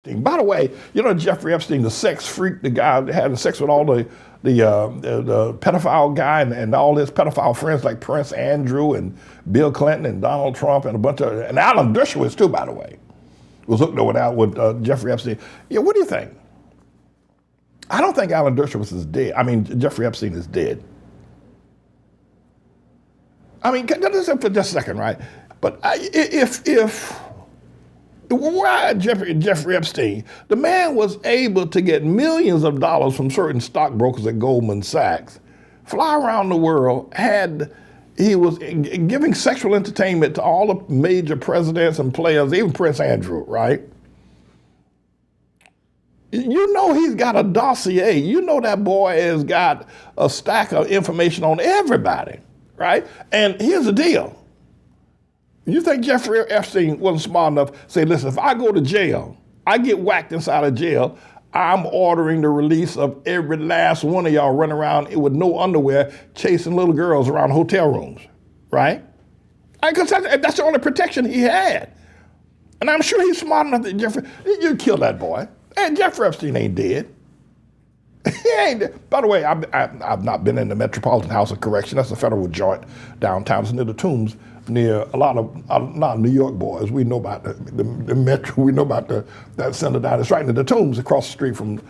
By the way, you know Jeffrey Epstein, the sex freak, the guy that had sex with all the pedophile guy and all his pedophile friends like Prince Andrew and Bill Clinton and Donald Trump and a bunch of, and Alan Dershowitz too, by the way, was hooked up with Jeffrey Epstein. Yeah, what do you think? I don't think Alan Dershowitz is dead. I mean, Jeffrey Epstein is dead. I mean, just for just a second, right? But why Jeffrey Epstein? The man was able to get millions of dollars from certain stockbrokers at Goldman Sachs, fly around the world, he was giving sexual entertainment to all the major presidents and players, even Prince Andrew, right? You know he's got a dossier. You know that boy has got a stack of information on everybody, right? And here's the deal. You think Jeffrey Epstein wasn't smart enough to say, listen, if I go to jail, I get whacked inside of jail, I'm ordering the release of every last one of y'all running around with no underwear chasing little girls around hotel rooms, right? Because that's the only protection he had. And I'm sure he's smart enough that you kill that boy. And Jeffrey Epstein ain't dead. He ain't dead. By the way, I've not been in the Metropolitan House of Correction. That's a federal joint downtown. It's near the Tombs, near a lot of New York boys. We know about the Metro. We know about that center down. It's right near the Tombs, across the street from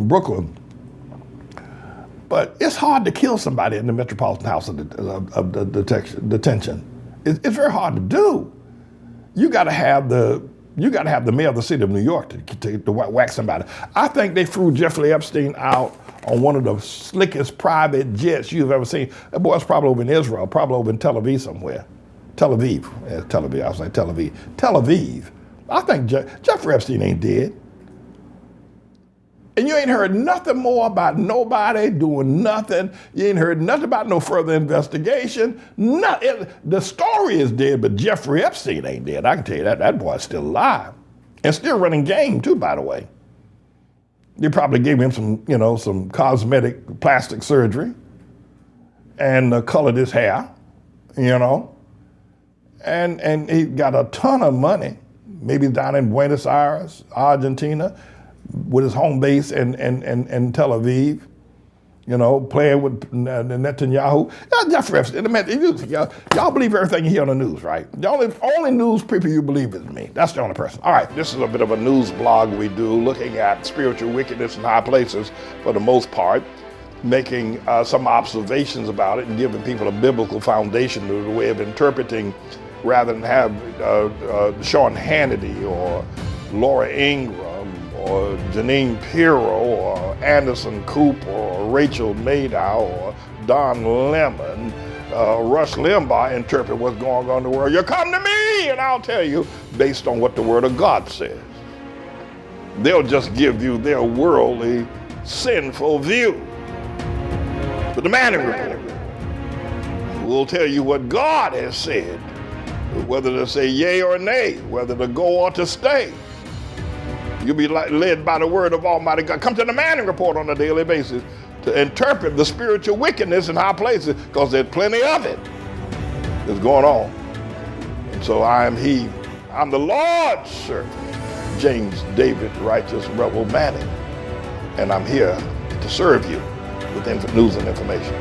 Brooklyn. But it's hard to kill somebody in the Metropolitan House of Detention. It's very hard to do. You got to have the mayor of the city of New York to whack somebody. I think they threw Jeffrey Epstein out on one of the slickest private jets you've ever seen. That boy's probably over in Israel, probably over in Tel Aviv somewhere. Tel Aviv. I was like Tel Aviv. Tel Aviv. I think Jeffrey Epstein ain't dead. And you ain't heard nothing more about nobody doing nothing. You ain't heard nothing about no further investigation. The story is dead, but Jeffrey Epstein ain't dead. I can tell you that. That boy's still alive. And still running game too, by the way. They probably gave him some cosmetic plastic surgery and colored his hair, And he got a ton of money, maybe down in Buenos Aires, Argentina, with his home base in Tel Aviv, playing with Netanyahu. Jeffrey Epstein, y'all believe everything you hear on the news, right? The only news people you believe is me. That's the only person. All right, this is a bit of a news blog we do, looking at spiritual wickedness in high places for the most part, making some observations about it and giving people a biblical foundation to the way of interpreting, rather than have Sean Hannity or Laura Ingraham or Janine Pirro or Anderson Cooper or Rachel Maddow or Don Lemon, Rush Limbaugh interpret what's going on in the world. You come to me and I'll tell you based on what the Word of God says. They'll just give you their worldly, sinful view. But the Manning Report will tell you what God has said, whether to say yea or nay, whether to go or to stay. You'll be led by the word of Almighty God. Come to the Manning Report on a daily basis to interpret the spiritual wickedness in high places, because there's plenty of it that's going on. And so I'm the Lord's servant, James David Righteous Rebel Manning, and I'm here to serve you with news and information.